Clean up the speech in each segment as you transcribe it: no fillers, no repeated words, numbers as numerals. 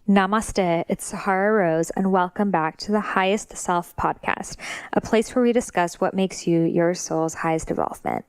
Namaste, it's Sahara Rose, and welcome back to the Highest Self podcast, a place where we discuss what makes you your soul's highest development.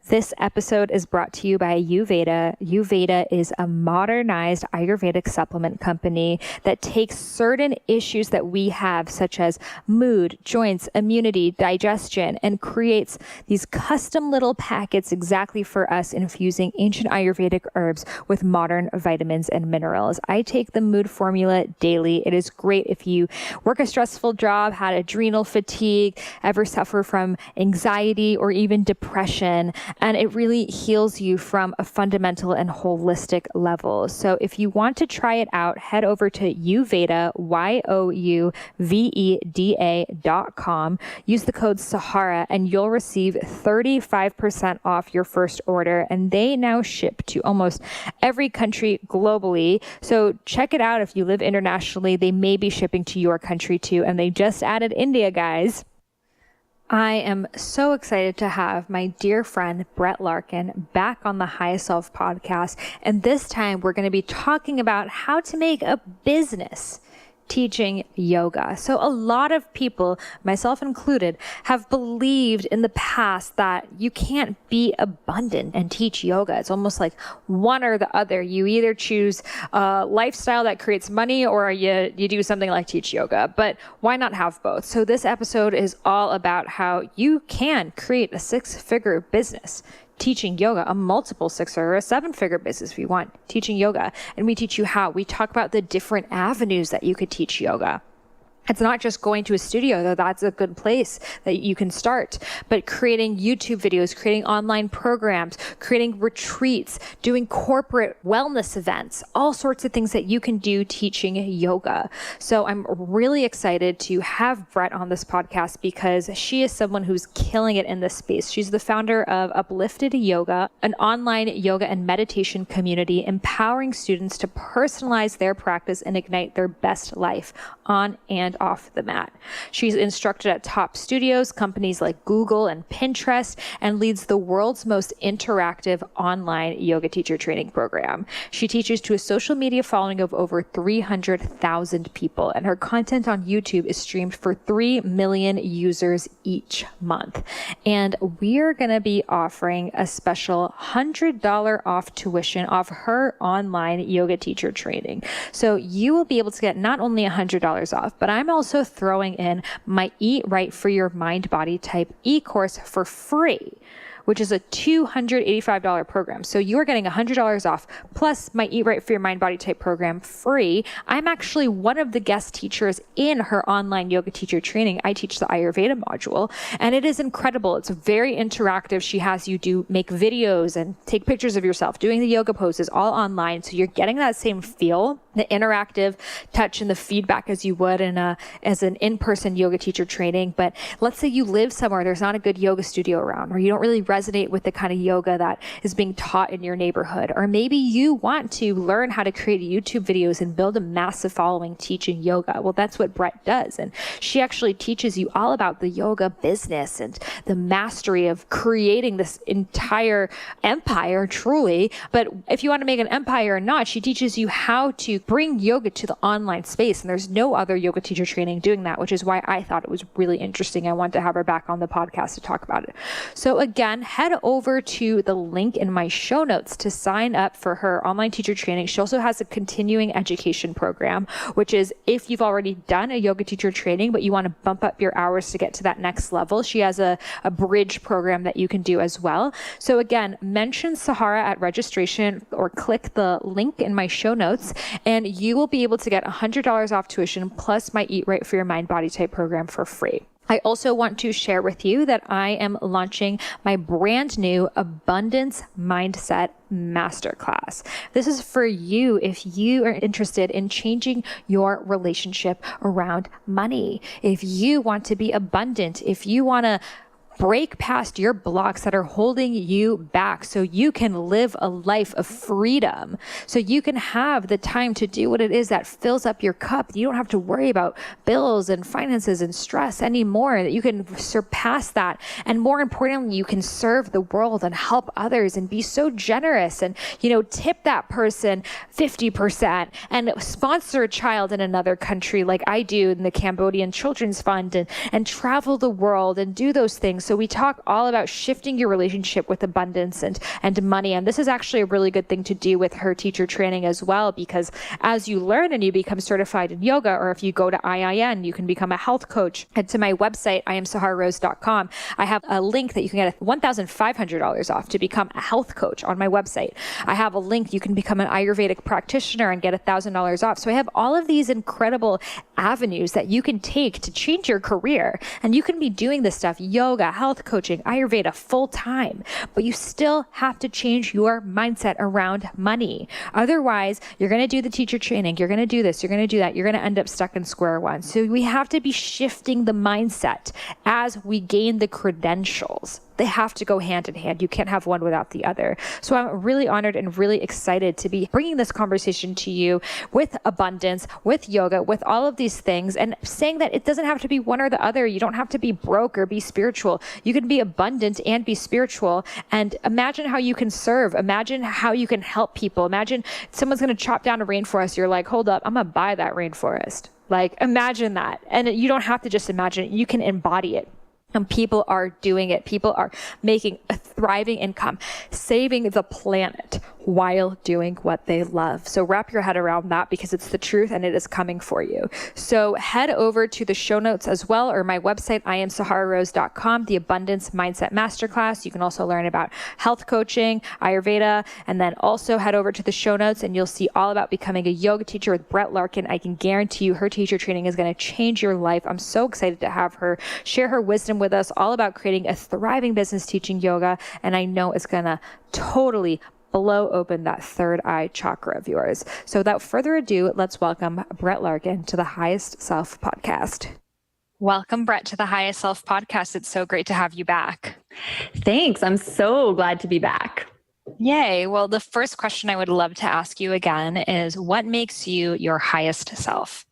This episode is brought to you by Ayurveda. Ayurveda is a modernized Ayurvedic supplement company that takes certain issues that we have, such as mood, joints, immunity, digestion, and creates these custom little packets exactly for us, infusing ancient Ayurvedic herbs with modern vitamins and minerals. I take the mood formula daily. It is great if you work a stressful job, had adrenal fatigue, ever suffer from anxiety or even depression. And it really heals you from a fundamental and holistic level. So if you want to try it out, head over to Youveda, YOUVEDA.com. Use the code Sahara and you'll receive 35% off your first order. And they now ship to almost every country globally. So check it out if you live internationally. They may be shipping to your country too. And they just added India, guys. I am so excited to have my dear friend, Brett Larkin, back on the Highest Self podcast. And this time we're going to be talking about how to make a business teaching yoga. So a lot of people, myself included, have believed in the past that you can't be abundant and teach yoga. It's almost like one or the other. You either choose a lifestyle that creates money or you do something like teach yoga. But why not have both? So this episode is all about how you can create a six-figure business teaching yoga, a multiple six or a seven-figure business if you want, teaching yoga. And we teach you how. We talk about the different avenues that you could teach yoga. It's not just going to a studio, though that's a good place that you can start, but creating YouTube videos, creating online programs, creating retreats, doing corporate wellness events, all sorts of things that you can do teaching yoga. So I'm really excited to have Brett on this podcast because she is someone who's killing it in this space. She's the founder of Uplifted Yoga, an online yoga and meditation community empowering students to personalize their practice and ignite their best life on and off the mat. She's instructed at top studios, companies like Google and Pinterest, and leads the world's most interactive online yoga teacher training program. She teaches to a social media following of over 300,000 people, and her content on YouTube is streamed for 3 million users each month. And we're going to be offering a special $100 off tuition off her online yoga teacher training. So you will be able to get not only $100 off, but I'm also throwing in my Eat Right for Your Mind Body Type e-course for free, which is a $285 program. So you're getting $100 off plus my Eat Right for Your Mind Body Type program free. I'm actually one of the guest teachers in her online yoga teacher training. I teach the Ayurveda module and it is incredible. It's very interactive. She has you make videos and take pictures of yourself doing the yoga poses all online. So you're getting that same feel, the interactive touch and the feedback as you would as an in-person yoga teacher training. But let's say you live somewhere, there's not a good yoga studio around, or you don't really resonate with the kind of yoga that is being taught in your neighborhood. Or maybe you want to learn how to create YouTube videos and build a massive following teaching yoga. Well, that's what Brett does. And she actually teaches you all about the yoga business and the mastery of creating this entire empire, truly. But if you want to make an empire or not, she teaches you how to bring yoga to the online space. And there's no other yoga teacher training doing that, which is why I thought it was really interesting. I wanted to have her back on the podcast to talk about it. So again, head over to the link in my show notes to sign up for her online teacher training. She also has a continuing education program, which is if you've already done a yoga teacher training, but you want to bump up your hours to get to that next level. She has a bridge program that you can do as well. So again, mention Sahara at registration or click the link in my show notes and you will be able to get $100 off tuition plus my Eat Right for Your Mind Body Type program for free. I also want to share with you that I am launching my brand new Abundance Mindset Masterclass. This is for you if you are interested in changing your relationship around money. If you want to be abundant, if you want to break past your blocks that are holding you back so you can live a life of freedom, so you can have the time to do what it is that fills up your cup. You don't have to worry about bills and finances and stress anymore, that you can surpass that. And more importantly, you can serve the world and help others and be so generous and, tip that person 50% and sponsor a child in another country like I do in the Cambodian Children's Fund, and travel the world and do those things. So we talk all about shifting your relationship with abundance and money. And this is actually a really good thing to do with her teacher training as well, because as you learn and you become certified in yoga, or if you go to IIN, you can become a health coach. And to my website, IamSaharaRose.com, I have a link that you can get $1,500 off to become a health coach on my website. I have a link you can become an Ayurvedic practitioner and get $1,000 off. So I have all of these incredible avenues that you can take to change your career. And you can be doing this stuff, yoga, health coaching, Ayurveda, full time, but you still have to change your mindset around money. Otherwise, you're going to do the teacher training, you're going to do this, you're going to do that, you're going to end up stuck in square one. So we have to be shifting the mindset as we gain the credentials. They have to go hand in hand. You can't have one without the other. So I'm really honored and really excited to be bringing this conversation to you with abundance, with yoga, with all of these things, and saying that it doesn't have to be one or the other. You don't have to be broke or be spiritual. You can be abundant and be spiritual. And imagine how you can serve. Imagine how you can help people. Imagine someone's going to chop down a rainforest. You're like, hold up, I'm going to buy that rainforest. Like, imagine that. And you don't have to just imagine it. You can embody it. And people are doing it. People are making a thriving income, saving the planet while doing what they love. So wrap your head around that, because it's the truth and it is coming for you. So head over to the show notes as well, or my website, IamSaharaRose.com, the Abundance Mindset Masterclass. You can also learn about health coaching, Ayurveda, and then also head over to the show notes and you'll see all about becoming a yoga teacher with Brett Larkin. I can guarantee you her teacher training is going to change your life. I'm so excited to have her share her wisdom with us all about creating a thriving business teaching yoga. And I know it's going to totally blow open that third eye chakra of yours. So without further ado, let's welcome Brett Larkin to the Highest Self Podcast. Welcome, Brett, to the Highest Self Podcast. It's so great to have you back. Thanks. I'm so glad to be back. Yay. Well, the first question I would love to ask you again is, what makes you your highest self?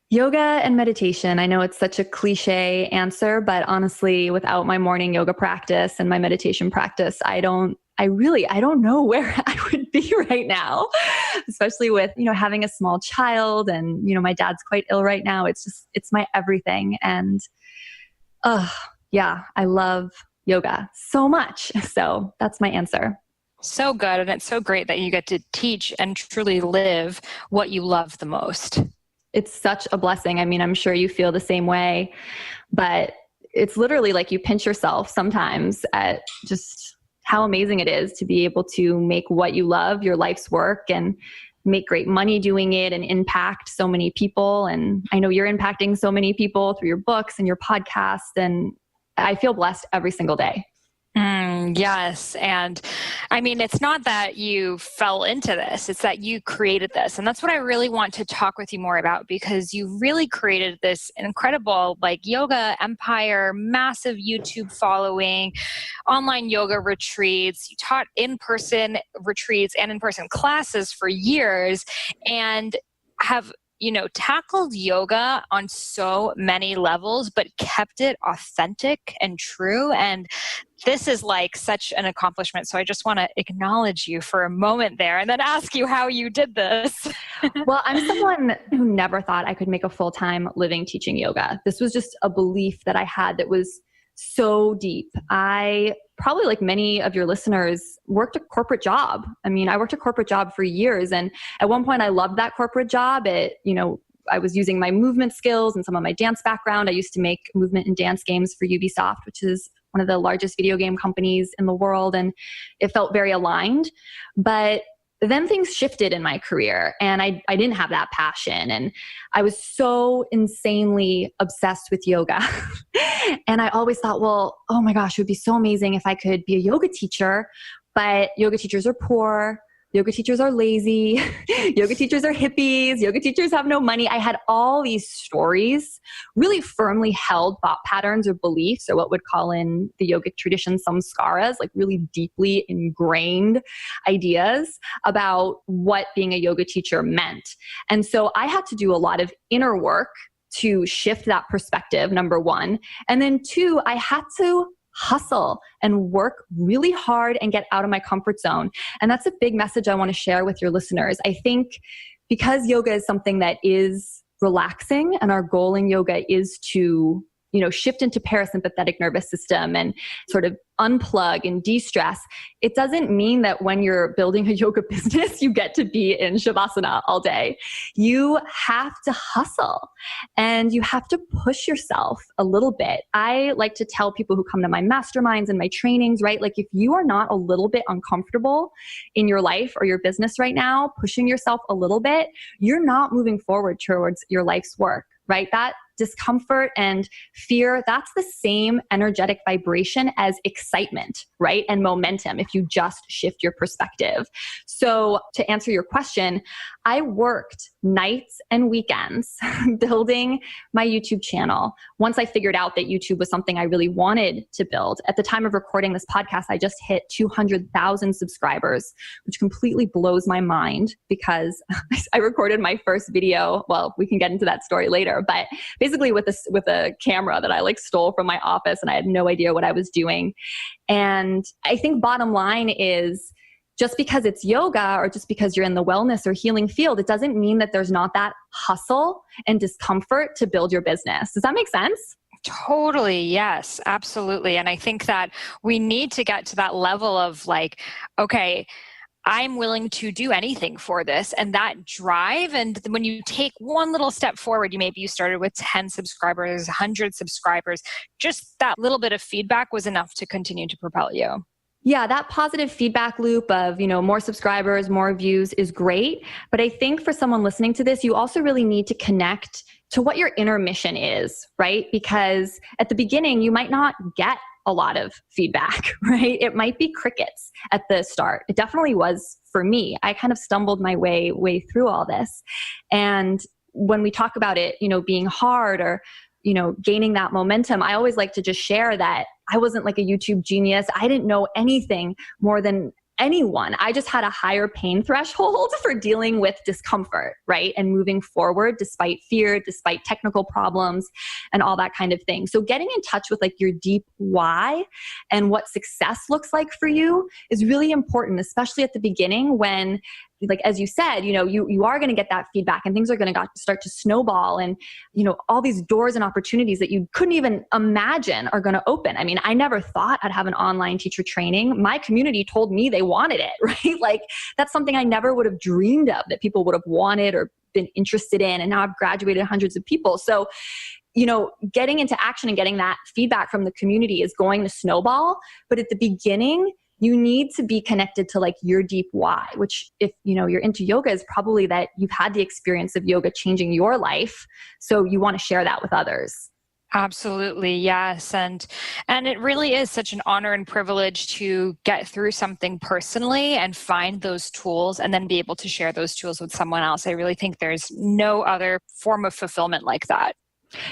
Yoga and meditation. I know it's such a cliche answer, but honestly, without my morning yoga practice and my meditation practice, I don't know where I would be right now, especially with, having a small child and, my dad's quite ill right now. It's my everything. And, I love yoga so much. So that's my answer. So good. And it's so great that you get to teach and truly live what you love the most. It's such a blessing. I mean, I'm sure you feel the same way, but it's literally like you pinch yourself sometimes at just how amazing it is to be able to make what you love your life's work and make great money doing it and impact so many people. And I know you're impacting so many people through your books and your podcast, and I feel blessed every single day. Yes. And I mean, it's not that you fell into this, it's that you created this. And that's what I really want to talk with you more about, because you really created this incredible yoga empire, massive YouTube following, online yoga retreats. You taught in-person retreats and in-person classes for years, and have tackled yoga on so many levels, but kept it authentic and true. And this is such an accomplishment. So I just want to acknowledge you for a moment there and then ask you how you did this. Well, I'm someone who never thought I could make a full-time living teaching yoga. This was just a belief that I had that was so deep. I probably, like many of your listeners, worked a corporate job. I mean, I worked a corporate job for years. And at one point I loved that corporate job. I was using my movement skills and some of my dance background. I used to make movement and dance games for Ubisoft, which is one of the largest video game companies in the world. And it felt very aligned. But then things shifted in my career and I didn't have that passion. And I was so insanely obsessed with yoga. And I always thought, well, oh my gosh, it would be so amazing if I could be a yoga teacher, but yoga teachers are poor. yoga teachers are lazy, yoga teachers are hippies, yoga teachers have no money. I had all these stories, really firmly held thought patterns or beliefs, or what would call in the yogic tradition samskaras, like really deeply ingrained ideas about what being a yoga teacher meant. And so I had to do a lot of inner work to shift that perspective, number one. And then two, I had to hustle and work really hard and get out of my comfort zone. And that's a big message I want to share with your listeners. I think because yoga is something that is relaxing, and our goal in yoga is to, shift into parasympathetic nervous system and sort of unplug and de-stress, it doesn't mean that when you're building a yoga business, you get to be in Shavasana all day. You have to hustle and you have to push yourself a little bit. I like to tell people who come to my masterminds and my trainings, right? Like if you are not a little bit uncomfortable in your life or your business right now, pushing yourself a little bit, you're not moving forward towards your life's work, right? That discomfort and fear, that's the same energetic vibration as excitement, right? And momentum if you just shift your perspective. So to answer your question, I worked nights and weekends building my YouTube channel. Once I figured out that YouTube was something I really wanted to build. At the time of recording this podcast, I just hit 200,000 subscribers, which completely blows my mind because I recorded my first video. Well, we can get into that story later, but basically with a camera that I stole from my office, and I had no idea what I was doing. And I think bottom line is, just because it's yoga or just because you're in the wellness or healing field, it doesn't mean that there's not that hustle and discomfort to build your business. Does that make sense? Totally. Yes, absolutely. And I think that we need to get to that level of okay, I'm willing to do anything for this, and that drive. And when you take one little step forward, you started with 10 subscribers, 100 subscribers, just that little bit of feedback was enough to continue to propel you. Yeah, that positive feedback loop of, more subscribers, more views is great. But I think for someone listening to this, you also really need to connect to what your inner mission is, right? Because at the beginning, you might not get a lot of feedback, right? It might be crickets at the start. It definitely was for me. I kind of stumbled my way through all this. And when we talk about it, being hard or gaining that momentum, I always like to just share that I wasn't like a YouTube genius. I didn't know anything more than anyone. I just had a higher pain threshold for dealing with discomfort, right? And moving forward despite fear, despite technical problems and all that kind of thing. So getting in touch with your deep why and what success looks like for you is really important, especially at the beginning when, as you said, you are going to get that feedback and things are going to start to snowball, and, all these doors and opportunities that you couldn't even imagine are going to open. I mean, I never thought I'd have an online teacher training. My community told me they wanted it, right? That's something I never would have dreamed of that people would have wanted or been interested in. And now I've graduated hundreds of people. So, getting into action and getting that feedback from the community is going to snowball. But at the beginning, you need to be connected to your deep why, which if you're into yoga is probably that you've had the experience of yoga changing your life. So you want to share that with others. Absolutely. Yes. And it really is such an honor and privilege to get through something personally and find those tools and then be able to share those tools with someone else. I really think there's no other form of fulfillment like that.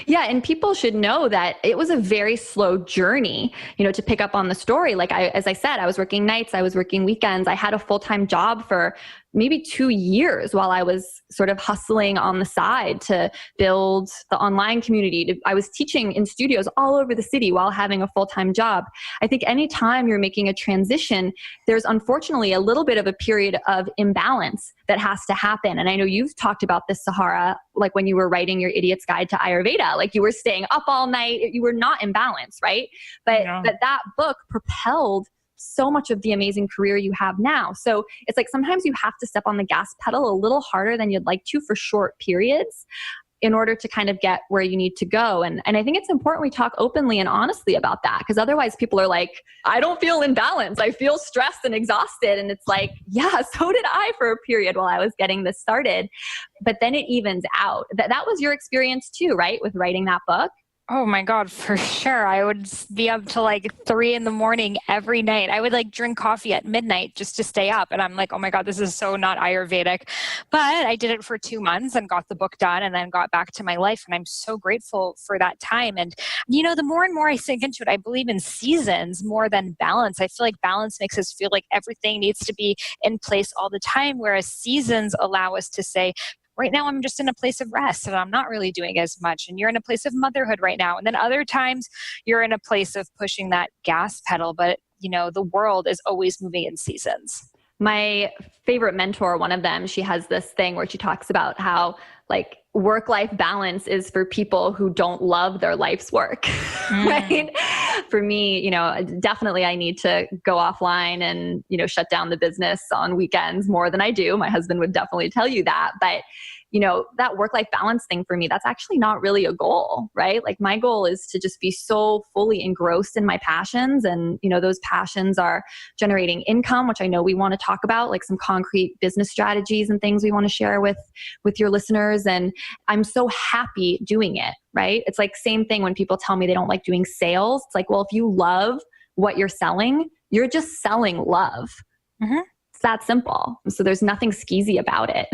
Yeah. And people should know that it was a very slow journey, to pick up on the story. As I said, I was working nights, I was working weekends. I had a full-time job for maybe 2 years while I was sort of hustling on the side to build the online community. I was teaching in studios all over the city while having a full-time job. I think anytime you're making a transition, there's unfortunately a little bit of a period of imbalance that has to happen. And I know you've talked about this, Sahara, when you were writing your Idiot's Guide to Ayurveda, you were staying up all night, you were not in balance, right? But that book propelled so much of the amazing career you have now. So it's sometimes you have to step on the gas pedal a little harder than you'd like to for short periods in order to kind of get where you need to go. And I think it's important we talk openly and honestly about that, because otherwise people are I don't feel in balance. I feel stressed and exhausted. And it's yeah, so did I for a period while I was getting this started. But then it evens out. That was your experience too, right? With writing that book? Oh my God, for sure. I would be up till like 3 a.m. every night. I would like drink coffee at midnight just to stay up. And I'm like, oh my God, this is so not Ayurvedic. But I did it for 2 months and got the book done and then got back to my life. And I'm so grateful for that time. And, the more and more I sink into it, I believe in seasons more than balance. I feel like balance makes us feel like everything needs to be in place all the time, whereas seasons allow us to say, right now I'm just in a place of rest and I'm not really doing as much. And you're in a place of motherhood right now. And then other times you're in a place of pushing that gas pedal. But, the world is always moving in seasons. My favorite mentor, one of them, she has this thing where she talks about how like work-life balance is for people who don't love their life's work, right? For me, definitely I need to go offline and, shut down the business on weekends more than I do. My husband would definitely tell you that. But that work-life balance thing for me, that's actually not really a goal, right? Like my goal is to just be so fully engrossed in my passions. And, those passions are generating income, which I know we want to talk about, like some concrete business strategies and things we want to share with your listeners. And I'm so happy doing it, right? It's like same thing when people tell me they don't like doing sales. It's like, well, if you love what you're selling, you're just selling love. It's that simple. So there's nothing skeezy about it.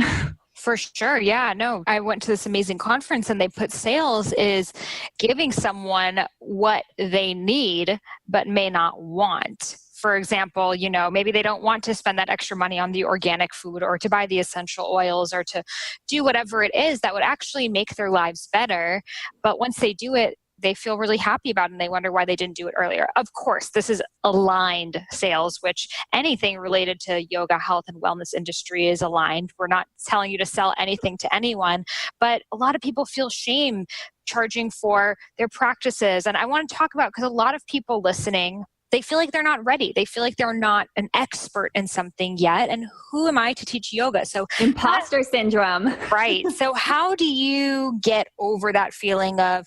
For sure. Yeah, no, I went to this amazing conference and they put sales is giving someone what they need, but may not want. For example, maybe they don't want to spend that extra money on the organic food or to buy the essential oils or to do whatever it is that would actually make their lives better. But once they do it, they feel really happy about it and they wonder why they didn't do it earlier. Of course, this is aligned sales, which anything related to yoga, health, and wellness industry is aligned. We're not telling you to sell anything to anyone, but a lot of people feel shame charging for their practices. And I want to talk about, because a lot of people listening, they feel like they're not ready. They feel like they're not an expert in something yet. And who am I to teach yoga? So imposter syndrome. Right. So how do you get over that feeling of,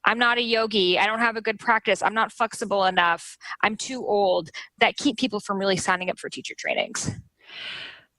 I'm not a yogi, I don't have a good practice, I'm not flexible enough, I'm too old, that keep people from really signing up for teacher trainings?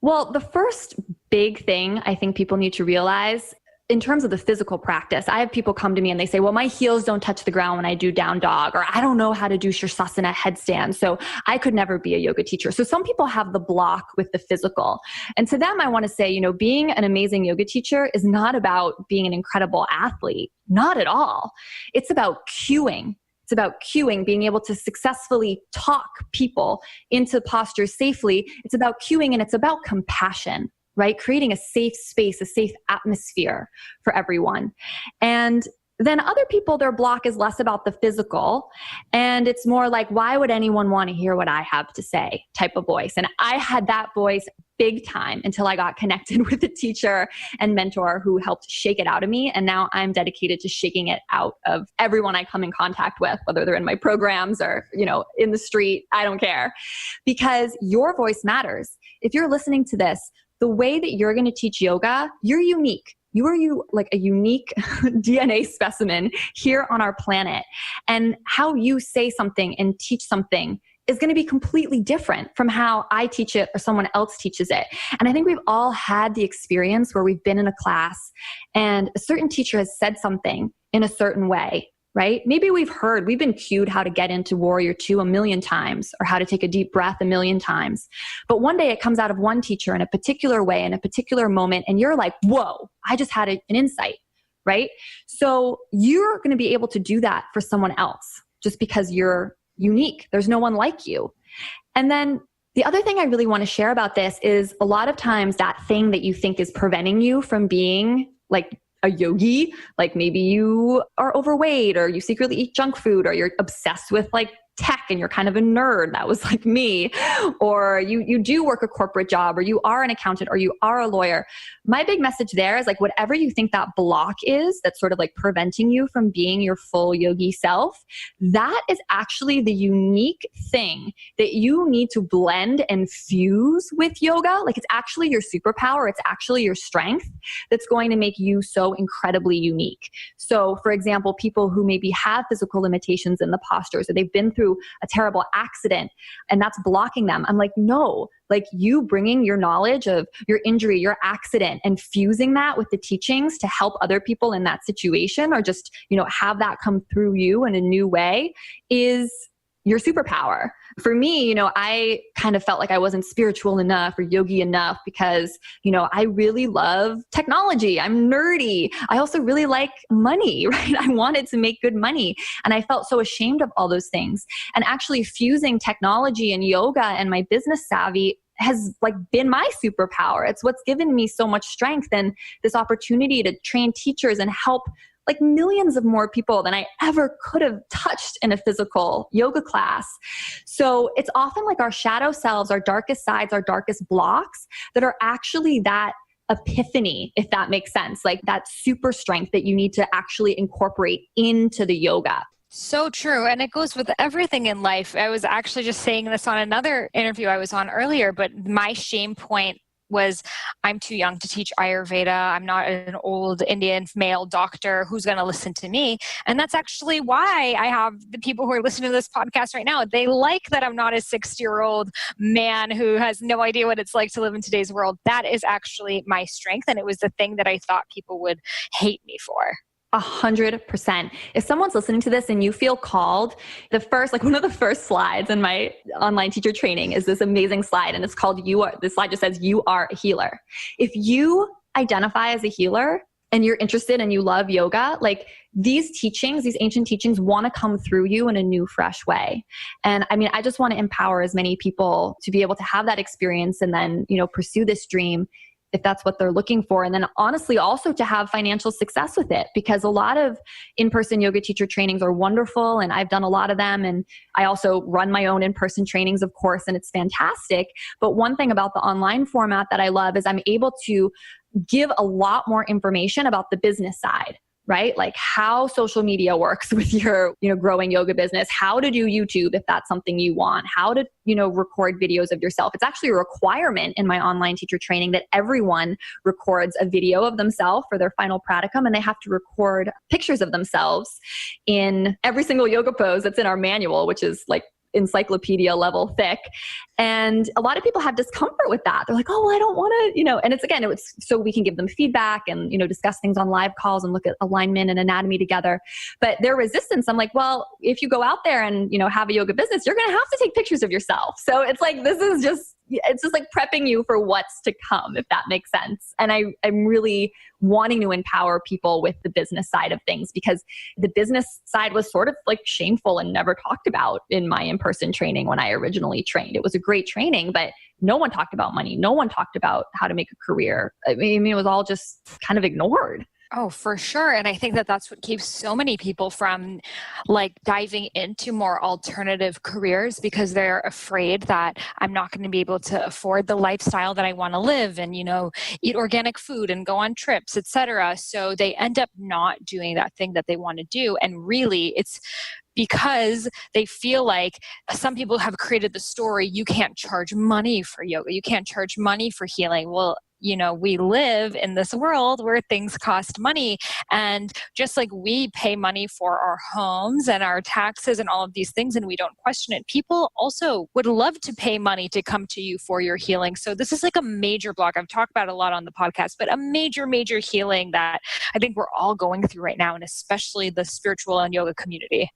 Well, the first big thing I think people need to realize in terms of the physical practice, I have people come to me and they say, well, my heels don't touch the ground when I do down dog, or I don't know how to do Shirsasana headstand, so I could never be a yoga teacher. So some people have the block with the physical. And to them, I want to say, being an amazing yoga teacher is not about being an incredible athlete. Not at all. It's about cueing. It's about cueing, being able to successfully talk people into postures safely. It's about cueing and it's about compassion. Right? Creating a safe space, a safe atmosphere for everyone. And then other people, their block is less about the physical. And it's more like, why would anyone want to hear what I have to say type of voice? And I had that voice big time until I got connected with a teacher and mentor who helped shake it out of me. And now I'm dedicated to shaking it out of everyone I come in contact with, whether they're in my programs or, in the street, I don't care. Because your voice matters. If you're listening to this, the way that you're going to teach yoga, you're unique. You are like a unique DNA specimen here on our planet. And how you say something and teach something is going to be completely different from how I teach it or someone else teaches it. And I think we've all had the experience where we've been in a class and a certain teacher has said something in a certain way. Right? Maybe we've been cued how to get into Warrior 2 a million times or how to take a deep breath a million times. But one day it comes out of one teacher in a particular way, in a particular moment, and you're like, whoa, I just had an insight, right? So you're going to be able to do that for someone else just because you're unique. There's no one like you. And then the other thing I really want to share about this is a lot of times that thing that you think is preventing you from being like a yogi, like maybe you are overweight or you secretly eat junk food or you're obsessed with like tech and you're kind of a nerd. That was like me. Or you do work a corporate job or you are an accountant or you are a lawyer. My big message there is like whatever you think that block is that's sort of like preventing you from being your full yogi self, that is actually the unique thing that you need to blend and fuse with yoga. Like it's actually your superpower. It's actually your strength that's going to make you so incredibly unique. So for example, people who maybe have physical limitations in the postures or they've been through through a terrible accident and that's blocking them. I'm like, no, like you bringing your knowledge of your injury, your accident, and fusing that with the teachings to help other people in that situation, or just, have that come through you in a new way, is your superpower. For me, I kind of felt like I wasn't spiritual enough or yogi enough because, I really love technology. I'm nerdy. I also really like money, right? I wanted to make good money. And I felt so ashamed of all those things. And actually fusing technology and yoga and my business savvy has been my superpower. It's what's given me so much strength and this opportunity to train teachers and help millions of more people than I ever could have touched in a physical yoga class. So it's often our shadow selves, our darkest sides, our darkest blocks that are actually that epiphany, if that makes sense, that super strength that you need to actually incorporate into the yoga. So true. And it goes with everything in life. I was actually just saying this on another interview I was on earlier, but my shame point was I'm too young to teach Ayurveda. I'm not an old Indian male doctor who's going to listen to me. And that's actually why I have the people who are listening to this podcast right now. They like that I'm not a 60-year-old man who has no idea what it's like to live in today's world. That is actually my strength. And it was the thing that I thought people would hate me for. 100%. If someone's listening to this and you feel called, one of the first slides in my online teacher training is this amazing slide. And it's called this slide just says, you are a healer. If you identify as a healer and you're interested and you love yoga, these teachings, these ancient teachings want to come through you in a new, fresh way. And I just want to empower as many people to be able to have that experience and then, pursue this dream if that's what they're looking for. And then honestly, also to have financial success with it, because a lot of in-person yoga teacher trainings are wonderful. And I've done a lot of them. And I also run my own in-person trainings, of course, and it's fantastic. But one thing about the online format that I love is I'm able to give a lot more information about the business side, right? How social media works with your, growing yoga business, how to do YouTube if that's something you want, how to, record videos of yourself. It's actually a requirement in my online teacher training that everyone records a video of themselves for their final praticum, and they have to record pictures of themselves in every single yoga pose that's in our manual, which is encyclopedia level thick. And a lot of people have discomfort with that. They're like, oh, well, I don't want to, and it's so we can give them feedback and, discuss things on live calls and look at alignment and anatomy together. But their resistance, I'm like, well, if you go out there and, have a yoga business, you're going to have to take pictures of yourself. So it's it's just prepping you for what's to come, if that makes sense. And I'm really wanting to empower people with the business side of things, because the business side was sort of shameful and never talked about in my in-person training when I originally trained. It was a great training, but no one talked about money. No one talked about how to make a career. It was all just kind of ignored. Oh, for sure. And I think that that's what keeps so many people from diving into more alternative careers, because they're afraid that I'm not going to be able to afford the lifestyle that I want to live and, eat organic food and go on trips, etc. So they end up not doing that thing that they want to do. And really it's because they feel like some people have created the story, you can't charge money for yoga, you can't charge money for healing. Well, we live in this world where things cost money. And just like we pay money for our homes and our taxes and all of these things, and we don't question it, people also would love to pay money to come to you for your healing. So this is a major block. I've talked about a lot on the podcast, but a major, major healing that I think we're all going through right now, and especially the spiritual and yoga community.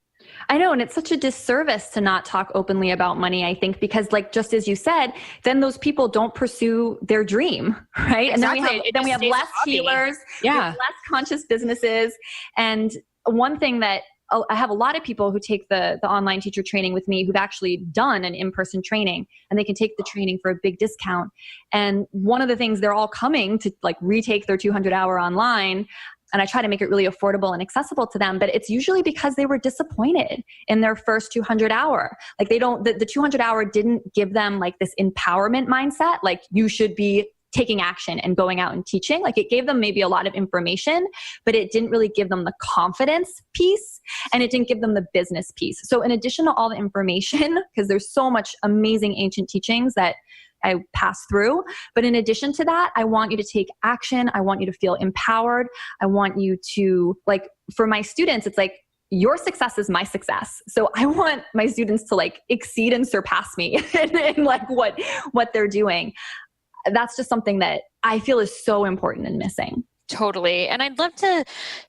I know. And it's such a disservice to not talk openly about money, I think, because just as you said, then those people don't pursue their dream, right? Exactly. And then we have less healers, we have less conscious businesses. And one thing that I have a lot of people who take the online teacher training with me who've actually done an in-person training, and they can take the training for a big discount. And one of the things, they're all coming to retake their 200-hour online. And I try to make it really affordable and accessible to them, but it's usually because they were disappointed in their first 200-hour. The 200-hour didn't give them this empowerment mindset, you should be taking action and going out and teaching. It gave them maybe a lot of information, but it didn't really give them the confidence piece, and it didn't give them the business piece. So in addition to all the information, because there's so much amazing ancient teachings that I pass through. But in addition to that, I want you to take action. I want you to feel empowered. I want you to, for my students, it's your success is my success. So I want my students to like exceed and surpass me in like what they're doing. That's just something that I feel is so important and missing. Totally. And I'd love to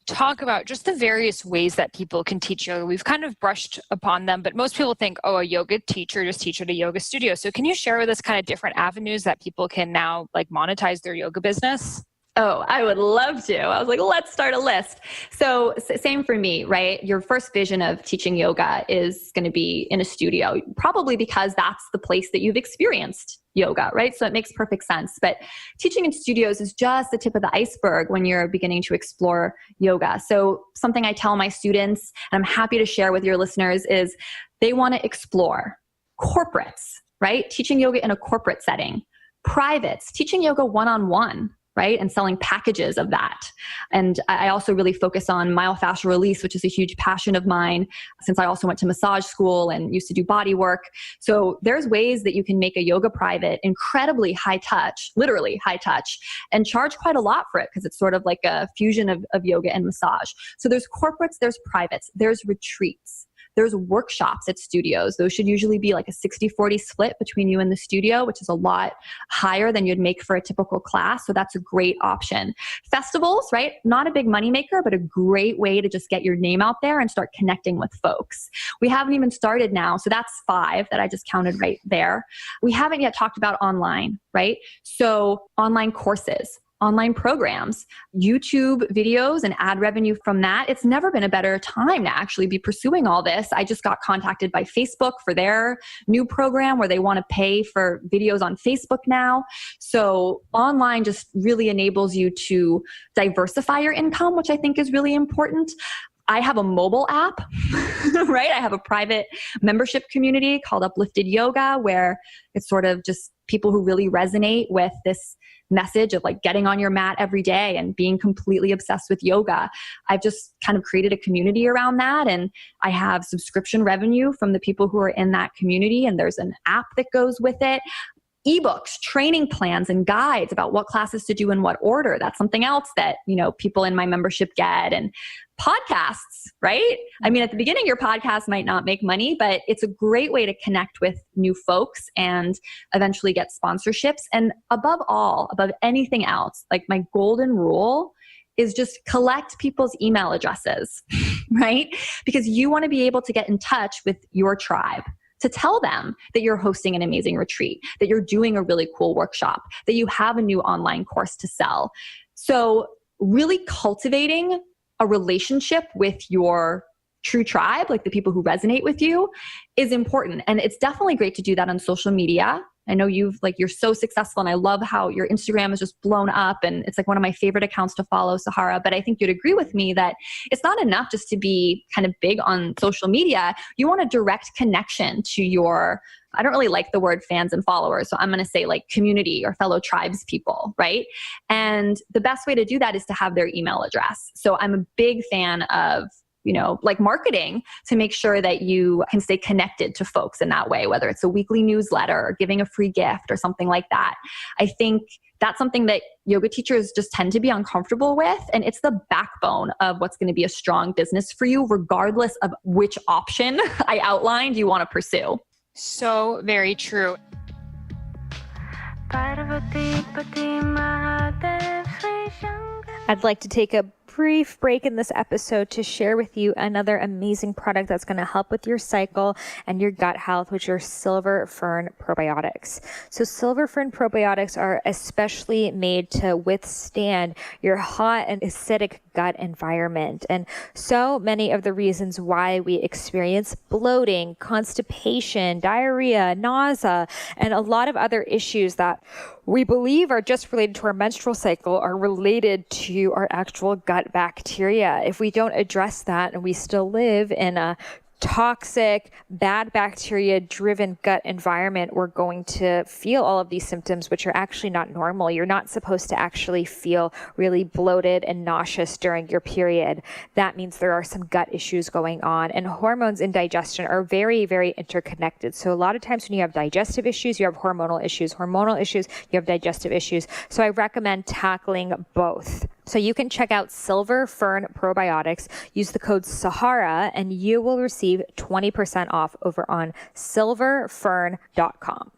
talk about just the various ways that people can teach yoga. We've kind of brushed upon them, but most people think, oh, a yoga teacher just teach at a yoga studio. So can you share with us kind of different avenues that people can now like monetize their yoga business? Oh, I would love to. I was like, let's start a list. So same for me, right? Your first vision of teaching yoga is going to be in a studio, probably because that's the place that you've experienced yoga, right? So it makes perfect sense. But teaching in studios is just the tip of the iceberg when you're beginning to explore yoga. So something I tell my students, and I'm happy to share with your listeners, is they want to explore corporates, right? Teaching yoga in a corporate setting, privates, teaching yoga one-on-one, right? And selling packages of that. And I also really focus on myofascial release, which is a huge passion of mine since I also went to massage school and used to do body work. So there's ways that you can make a yoga private incredibly high touch, literally high touch, and charge quite a lot for it because it's sort of like a fusion of yoga and massage. So there's corporates, there's privates, there's retreats. There's workshops at studios. Those should usually be like a 60-40 split between you and the studio, which is a lot higher than you'd make for a typical class. So that's a great option. Festivals, right? Not a big moneymaker, but a great way to just get your name out there and start connecting with folks. We haven't even started now. So that's 5 that I just counted right there. We haven't yet talked about online, right? So online courses, online programs, YouTube videos and ad revenue from that. It's never been a better time to actually be pursuing all this. I just got contacted by Facebook for their new program where they want to pay for videos on Facebook now. So online just really enables you to diversify your income, which I think is really important. I have a mobile app, right? I have a private membership community called Uplifted Yoga, where it's sort of just people who really resonate with this message of like getting on your mat every day and being completely obsessed with yoga. I've just kind of created a community around that. And I have subscription revenue from the people who are in that community. And there's an app that goes with it. Ebooks, training plans, and guides about what classes to do in what order. That's something else that, people in my membership get. And podcasts, right? I mean, at the beginning, your podcast might not make money, but it's a great way to connect with new folks and eventually get sponsorships. And above anything else, like my golden rule is just collect people's email addresses, right? Because you want to be able to get in touch with your tribe, to tell them that you're hosting an amazing retreat, that you're doing a really cool workshop, that you have a new online course to sell. So really cultivating a relationship with your true tribe, like the people who resonate with you, is important. And it's definitely great to do that on social media. I know you're so successful, and I love how your Instagram is just blown up, and it's like one of my favorite accounts to follow, Sahara. But I think you'd agree with me that it's not enough just to be kind of big on social media. You want a direct connection to your, I don't really like the word fans and followers, so I'm going to say like community or fellow tribes people, right? And the best way to do that is to have their email address. So I'm a big fan of like marketing to make sure that you can stay connected to folks in that way, whether it's a weekly newsletter or giving a free gift or something like that. I think that's something that yoga teachers just tend to be uncomfortable with. And it's the backbone of what's going to be a strong business for you, regardless of which option I outlined you want to pursue. So very true. I'd like to take a brief break in this episode to share with you another amazing product that's going to help with your cycle and your gut health, which are silver fern probiotics. So silver fern probiotics are especially made to withstand your hot and acidic gut environment. And so many of the reasons why we experience bloating, constipation, diarrhea, nausea, and a lot of other issues that we believe are just related to our menstrual cycle are related to our actual gut bacteria. If we don't address that and we still live in a toxic, bad bacteria-driven gut environment, we're going to feel all of these symptoms, which are actually not normal. You're not supposed to actually feel really bloated and nauseous during your period. That means there are some gut issues going on. And hormones and digestion are very, very interconnected. So a lot of times when you have digestive issues, you have hormonal issues. Hormonal issues, you have digestive issues. So I recommend tackling both. So you can check out Silver Fern Probiotics, use the code Sahara, and you will receive 20% off over on silverfern.com.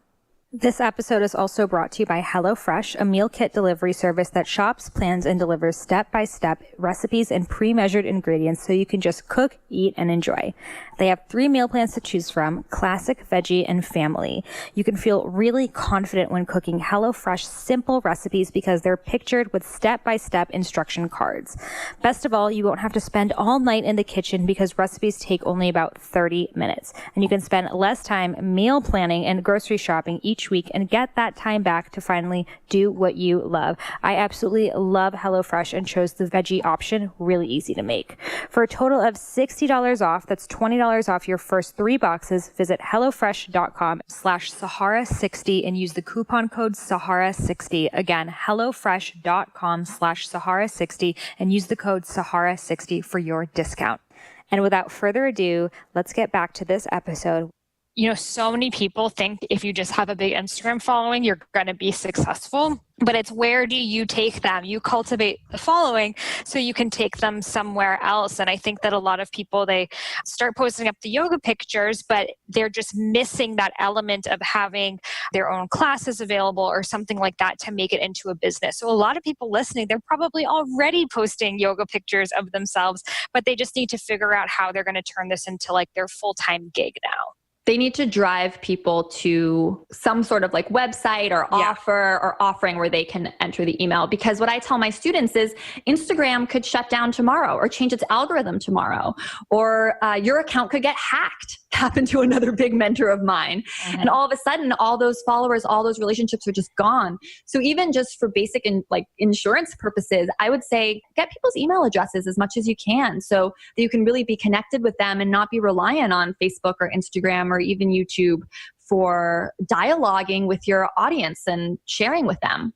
This episode is also brought to you by HelloFresh, a meal kit delivery service that shops, plans, and delivers step-by-step recipes and pre-measured ingredients so you can just cook, eat, and enjoy. They have 3 meal plans to choose from: classic, veggie, and family. You can feel really confident when cooking HelloFresh simple recipes because they're pictured with step-by-step instruction cards. Best of all, you won't have to spend all night in the kitchen because recipes take only about 30 minutes. And you can spend less time meal planning and grocery shopping each week and get that time back to finally do what you love. I absolutely love HelloFresh and chose the veggie option. Really easy to make. For a total of $60 off, that's $20 off your first 3 boxes, visit HelloFresh.com/Sahara60 and use the coupon code Sahara60. Again, HelloFresh.com/Sahara60 and use the code Sahara60 for your discount. And without further ado, let's get back to this episode. You know, so many people think if you just have a big Instagram following, you're going to be successful. But it's where do you take them? You cultivate the following so you can take them somewhere else. And I think that a lot of people, they start posting up the yoga pictures, but they're just missing that element of having their own classes available or something like that to make it into a business. So a lot of people listening, they're probably already posting yoga pictures of themselves, but they just need to figure out how they're going to turn this into like their full-time gig now. They need to drive people to some sort of like website or offer or offering where they can enter the email. Because what I tell my students is Instagram could shut down tomorrow or change its algorithm tomorrow, or your account could get hacked. Happened to another big mentor of mine. Mm-hmm. And all of a sudden, all those followers, all those relationships are just gone. So even just for basic and like insurance purposes, I would say get people's email addresses as much as you can so that you can really be connected with them and not be reliant on Facebook or Instagram or even YouTube for dialoguing with your audience and sharing with them.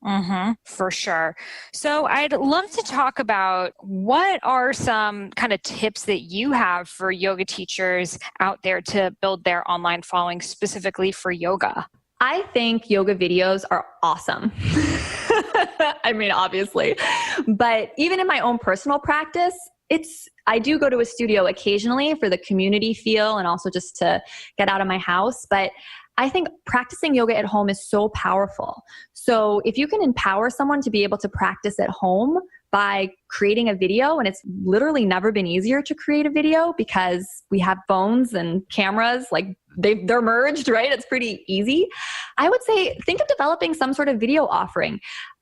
Mm-hmm, for sure. So I'd love to talk about what are some kind of tips that you have for yoga teachers out there to build their online following specifically for yoga. I think yoga videos are awesome. I mean, obviously, but even in my own personal practice, I do go to a studio occasionally for the community feel and also just to get out of my house. But I think practicing yoga at home is so powerful. So if you can empower someone to be able to practice at home by creating a video, and it's literally never been easier to create a video because we have phones and cameras, like they're merged, right? It's pretty easy. I would say think of developing some sort of video offering.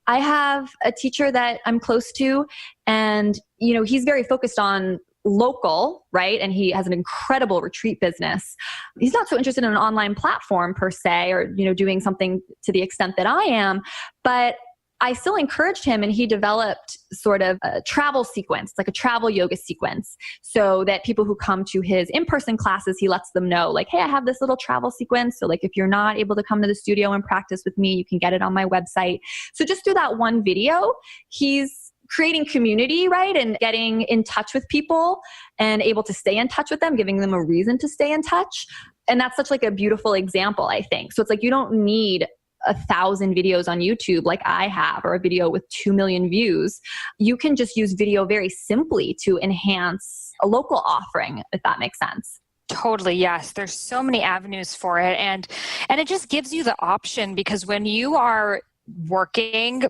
I have a teacher that I'm close to, and he's very focused on local, right? And he has an incredible retreat business. He's not so interested in an online platform per se, or, doing something to the extent that I am, but I still encouraged him, and he developed sort of a travel sequence, like a travel yoga sequence, so that people who come to his in-person classes, he lets them know like, hey, I have this little travel sequence. So like, if you're not able to come to the studio and practice with me, you can get it on my website. So just through that one video, he's creating community, right? And getting in touch with people and able to stay in touch with them, giving them a reason to stay in touch. And that's such like a beautiful example, I think. So it's like, you don't need 1,000 videos on YouTube like I have, or a video with 2 million views. You can just use video very simply to enhance a local offering, if that makes sense. Totally. Yes. There's so many avenues for it. And it just gives you the option, because when you are working,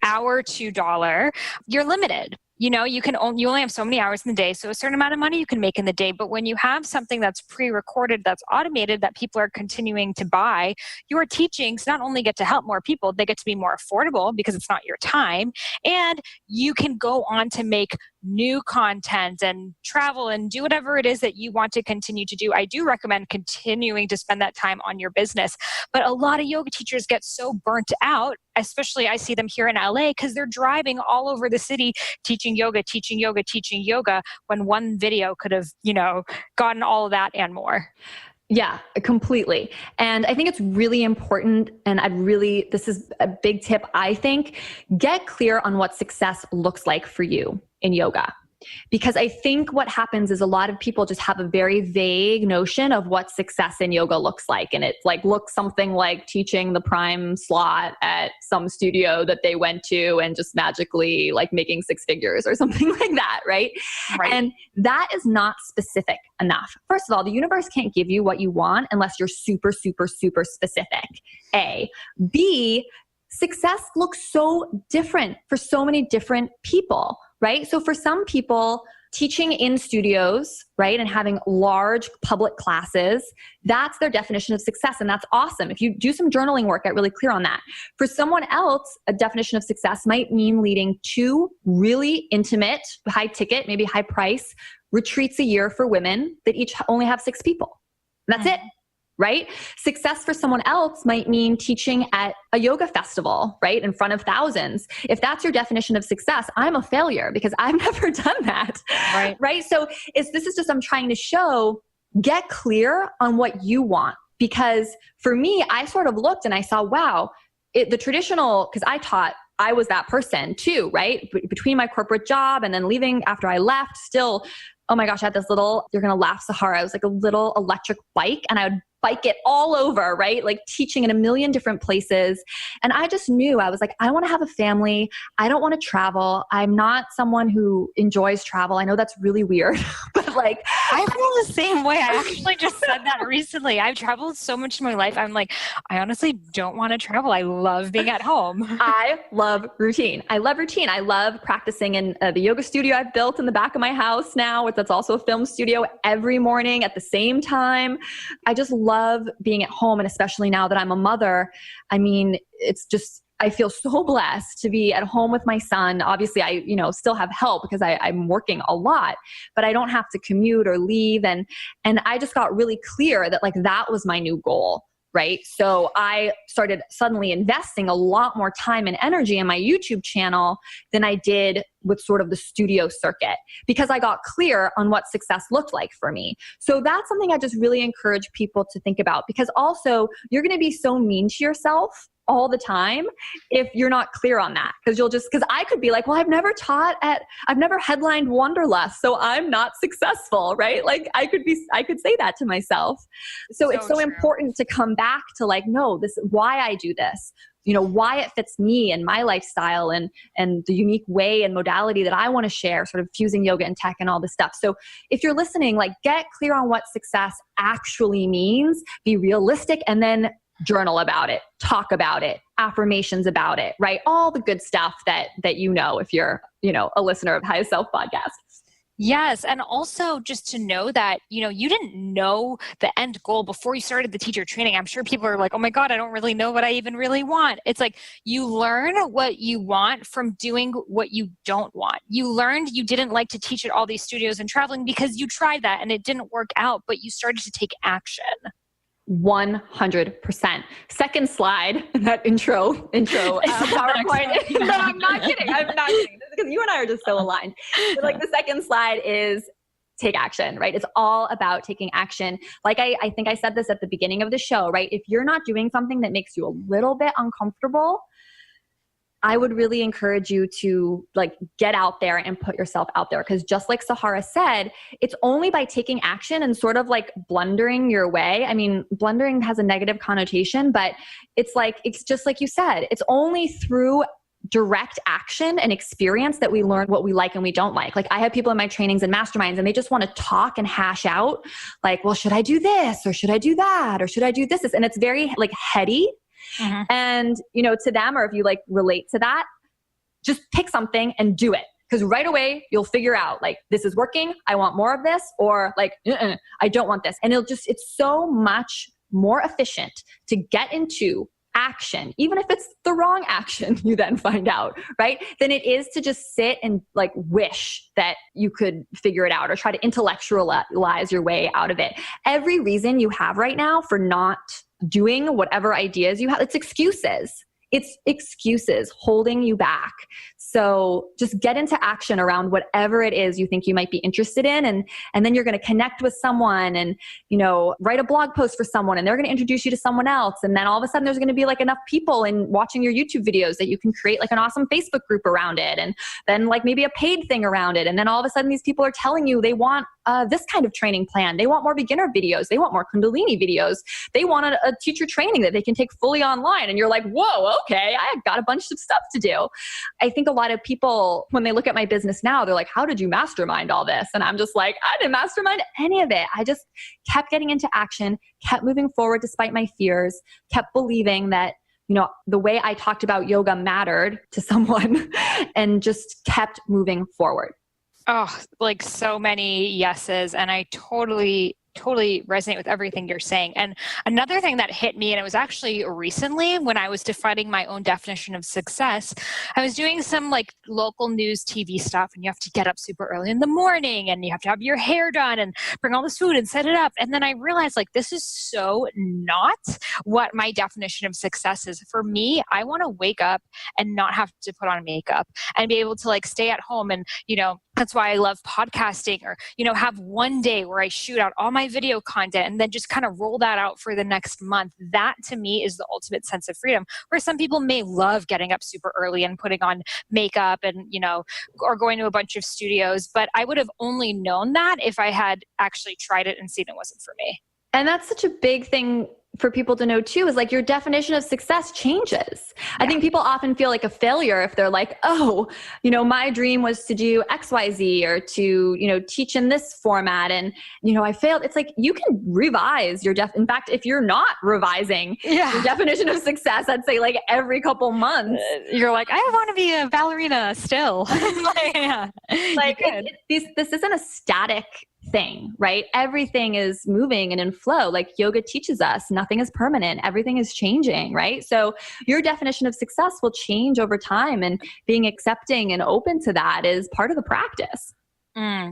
hour to dollar, you're limited. You only have so many hours in the day, so a certain amount of money you can make in the day. But when you have something that's pre-recorded, that's automated, that people are continuing to buy, your teachings not only get to help more people, they get to be more affordable because it's not your time. And you can go on to make new content and travel and do whatever it is that you want to continue to do. I do recommend continuing to spend that time on your business. But a lot of yoga teachers get so burnt out, especially I see them here in LA, because they're driving all over the city teaching yoga, when one video could have, gotten all of that and more. Yeah, completely. And I think it's really important. And this is a big tip, I think, get clear on what success looks like for you in yoga. Because I think what happens is a lot of people just have a very vague notion of what success in yoga looks like. And it like looks something like teaching the prime slot at some studio that they went to and just magically like making six figures or something like that, right? And that is not specific enough. First of all, the universe can't give you what you want unless you're super, super, super specific. A. B, success looks so different for so many different people, right? So for some people, teaching in studios, right, and having large public classes, that's their definition of success. And that's awesome. If you do some journaling work, get really clear on that. For someone else, a definition of success might mean leading 2 really intimate, high ticket, maybe high price retreats a year for women that each only have 6 people. That's it. Right? Success for someone else might mean teaching at a yoga festival, right? In front of thousands. If that's your definition of success, I'm a failure because I've never done that. Right? So this is just, I'm trying to show, get clear on what you want. Because for me, I sort of looked and I saw, wow, the traditional, because I was that person too, right? Between my corporate job and then leaving after I left, still, oh my gosh, I had this little, you're going to laugh, Sahara. It was like a little electric bike and I would bike it all over, right? Like teaching in a million different places. And I just knew, I was like, I want to have a family. I don't want to travel. I'm not someone who enjoys travel. I know that's really weird, but like, I feel the same way. I actually just said that recently. I've traveled so much in my life. I'm like, I honestly don't want to travel. I love being at home. I love routine. I love practicing in the yoga studio I've built in the back of my house now, that's also a film studio, every morning at the same time. I just love being at home. And especially now that I'm a mother, I mean, it's just, I feel so blessed to be at home with my son. Obviously, I, still have help because I'm working a lot, but I don't have to commute or leave. And I just got really clear that like, that was my new goal. Right. So I started suddenly investing a lot more time and energy in my YouTube channel than I did with sort of the studio circuit because I got clear on what success looked like for me. So that's something I just really encourage people to think about because also you're going to be so mean to yourself all the time if you're not clear on that. Because I could be like, well, I've never headlined Wanderlust, so I'm not successful, right? Like I could say that to myself. So it's so important to come back to like, no, this is why I do this, why it fits me and my lifestyle and the unique way and modality that I want to share, sort of fusing yoga and tech and all this stuff. So if you're listening, like get clear on what success actually means, be realistic, and then journal about it, talk about it, affirmations about it, right? All the good stuff that if you're, a listener of Highest Self podcast. Yes. And also just to know that, you didn't know the end goal before you started the teacher training. I'm sure people are like, oh my God, I don't really know what I even really want. It's like you learn what you want from doing what you don't want. You learned you didn't like to teach at all these studios and traveling because you tried that and it didn't work out, but you started to take action. 100%. Second slide, that intro PowerPoint. No, I'm not kidding. Because you and I are just so aligned. But like the second slide is take action, right? It's all about taking action. Like I think I said this at the beginning of the show, right? If you're not doing something that makes you a little bit uncomfortable, I would really encourage you to like get out there and put yourself out there. Because just like Sahara said, it's only by taking action and sort of like blundering your way. I mean, blundering has a negative connotation, but it's just like you said, it's only through direct action and experience that we learn what we like and we don't like. Like I have people in my trainings and masterminds and they just want to talk and hash out like, well, should I do this? Or should I do that? Or should I do this? And it's very like heady. Mm-hmm. And, to them, or if you like relate to that, just pick something and do it. Because right away you'll figure out like, this is working. I want more of this, or like, I don't want this. And it's so much more efficient to get into action, even if it's the wrong action, you then find out, right? Than it is to just sit and like wish that you could figure it out or try to intellectualize your way out of it. Every reason you have right now for not doing whatever ideas you have, it's excuses. it's excuses holding you back. So just get into action around whatever it is you think you might be interested in. And then you're going to connect with someone and, write a blog post for someone, and they're going to introduce you to someone else. And then all of a sudden there's going to be like enough people in watching your YouTube videos that you can create like an awesome Facebook group around it. And then like maybe a paid thing around it. And then all of a sudden these people are telling you they want this kind of training plan. They want more beginner videos. They want more Kundalini videos. They want a teacher training that they can take fully online. And you're like, whoa, okay, I've got a bunch of stuff to do. I think a lot of people, when they look at my business now, they're like, how did you mastermind all this? And I'm just like, I didn't mastermind any of it. I just kept getting into action, kept moving forward despite my fears, kept believing that the way I talked about yoga mattered to someone and just kept moving forward. Oh, like so many yeses. And I totally resonate with everything you're saying. And another thing that hit me, and it was actually recently when I was defining my own definition of success, I was doing some like local news TV stuff, and you have to get up super early in the morning and you have to have your hair done and bring all this food and set it up. And then I realized like, this is so not what my definition of success is. For me, I want to wake up and not have to put on makeup and be able to like stay at home. And, that's why I love podcasting, or, have one day where I shoot out all my video content and then just kind of roll that out for the next month. That to me is the ultimate sense of freedom, where some people may love getting up super early and putting on makeup and, or going to a bunch of studios. But I would have only known that if I had actually tried it and seen it wasn't for me. And that's such a big thing for people to know too, is like your definition of success changes. Yeah. I think people often feel like a failure if they're like, oh, my dream was to do XYZ or to, teach in this format and, I failed. It's like, you can revise your in fact, if you're not revising your definition of success, I'd say like every couple months, you're like, I want to be a ballerina still. This isn't a static thing, right? Everything is moving and in flow. Like yoga teaches us, nothing is permanent. Everything is changing, right? So your definition of success will change over time, and being accepting and open to that is part of the practice.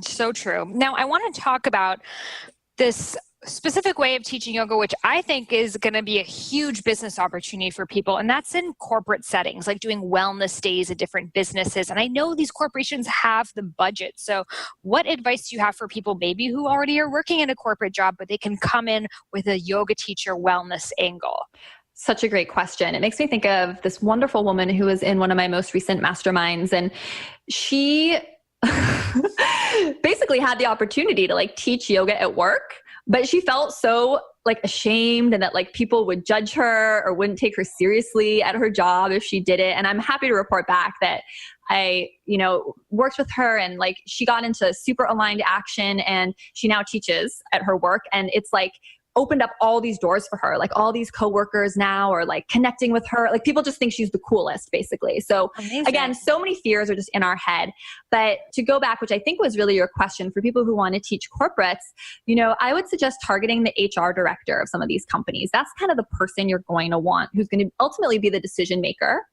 So true. Now I want to talk about this specific way of teaching yoga, which I think is going to be a huge business opportunity for people. And that's in corporate settings, like doing wellness days at different businesses. And I know these corporations have the budget. So what advice do you have for people maybe who already are working in a corporate job, but they can come in with a yoga teacher wellness angle? Such a great question. It makes me think of this wonderful woman who was in one of my most recent masterminds. And she basically had the opportunity to like teach yoga at work. But she felt so like ashamed, and that like people would judge her or wouldn't take her seriously at her job if she did it. And I'm happy to report back that I, worked with her, and like she got into super aligned action, and she now teaches at her work. And it's like opened up all these doors for her. Like all these coworkers now are like connecting with her. Like people just think she's the coolest, basically. So Amazing. Again, so many fears are just in our head. But to go back, which I think was really your question for people who want to teach corporates, I would suggest targeting the HR director of some of these companies. That's kind of the person you're going to want, who's going to ultimately be the decision maker.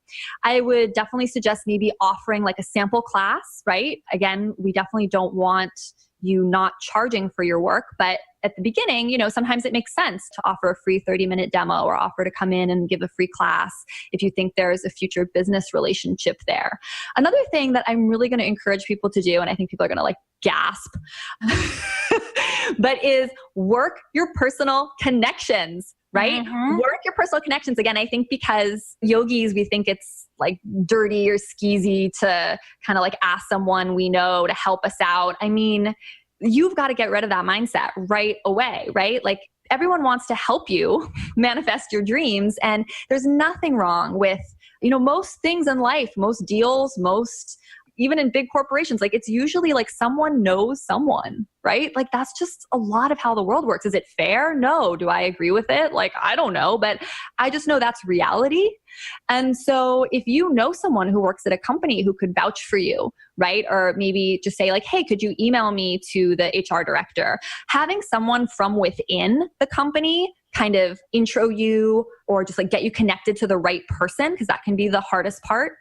I would definitely suggest maybe offering like a sample class, right? Again, we definitely don't want you not charging for your work, but at the beginning, sometimes it makes sense to offer a free 30-minute demo or offer to come in and give a free class if you think there's a future business relationship there. Another thing that I'm really going to encourage people to do, and I think people are going to like gasp, but is work your personal connections, right? Mm-hmm. Work your personal connections. Again, I think because yogis, we think it's like dirty or skeezy to kind of like ask someone we know to help us out. I mean, you've got to get rid of that mindset right away, right? Like everyone wants to help you manifest your dreams. And there's nothing wrong with, most things in life, most deals, even in big corporations, like it's usually like someone knows someone, right? Like that's just a lot of how the world works. Is it fair? No. Do I agree with it? Like, I don't know, but I just know that's reality. And so if you know someone who works at a company who could vouch for you, right? Or maybe just say like, hey, could you email me to the HR director? Having someone from within the company kind of intro you or just like get you connected to the right person, because that can be the hardest part,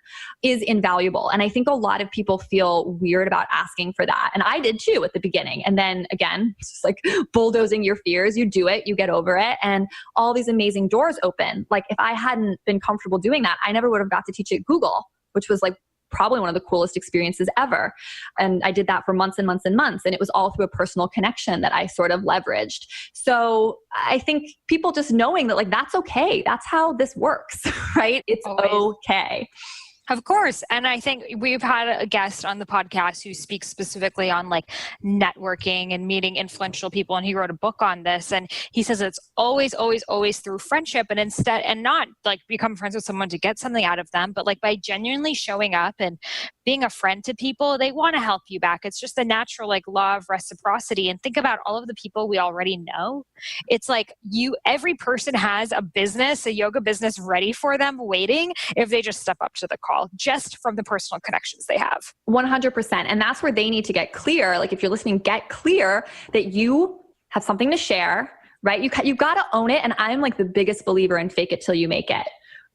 is invaluable. And I think a lot of people feel weird about asking for that. And I did too at the beginning. And then again, it's just like bulldozing your fears. You do it, you get over it, and all these amazing doors open. Like if I hadn't been comfortable doing that, I never would have got to teach at Google, which was like probably one of the coolest experiences ever. And I did that for months and months and months. And it was all through a personal connection that I sort of leveraged. So I think people just knowing that like, that's okay. That's how this works, right? It's okay. Of course. And I think we've had a guest on the podcast who speaks specifically on like networking and meeting influential people. And he wrote a book on this. And he says it's always, always, always through friendship, and instead, and not like become friends with someone to get something out of them, but like by genuinely showing up and being a friend to people, they want to help you back. It's just the natural like law of reciprocity. And think about all of the people we already know. It's like every person has a business, a yoga business ready for them waiting if they just step up to the call, just from the personal connections they have. 100%. And that's where they need to get clear. Like if you're listening, get clear that you have something to share, right? You've got to own it. And I'm like the biggest believer in fake it till you make it.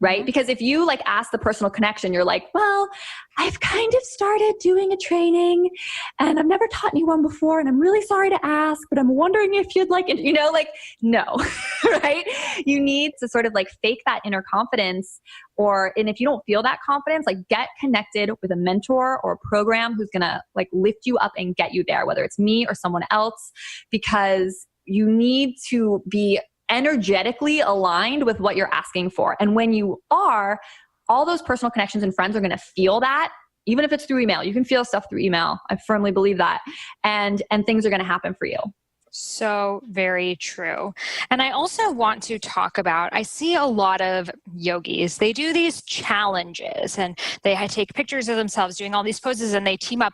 Right? Because if you like ask the personal connection, you're like, well, I've kind of started doing a training and I've never taught anyone before and I'm really sorry to ask, but I'm wondering if you'd like it, like, no, right? You need to sort of like fake that inner confidence, and if you don't feel that confidence, like get connected with a mentor or a program who's going to like lift you up and get you there, whether it's me or someone else, because you need to be energetically aligned with what you're asking for. And when you are, all those personal connections and friends are going to feel that, even if it's through email. You can feel stuff through email. I firmly believe that. And things are going to happen for you. So very true. And I also want to talk about, I see a lot of yogis, they do these challenges and they take pictures of themselves doing all these poses and they team up.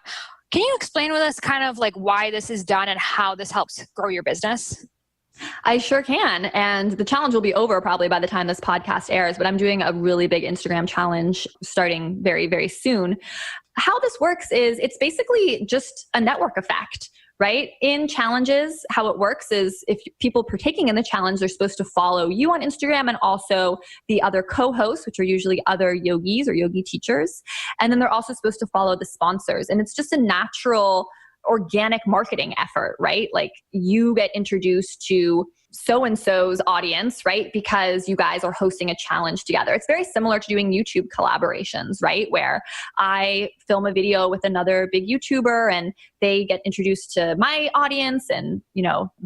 Can you explain with us kind of like why this is done and how this helps grow your business? I sure can. And the challenge will be over probably by the time this podcast airs, but I'm doing a really big Instagram challenge starting very, very soon. How this works is it's basically just a network effect, right? In challenges, how it works is if people partaking in the challenge, they're supposed to follow you on Instagram and also the other co-hosts, which are usually other yogis or yogi teachers. And then they're also supposed to follow the sponsors. And it's just a natural organic marketing effort, right? Like you get introduced to so-and-so's audience, right? Because you guys are hosting a challenge together. It's very similar to doing YouTube collaborations, right? Where I film a video with another big YouTuber and they get introduced to my audience and,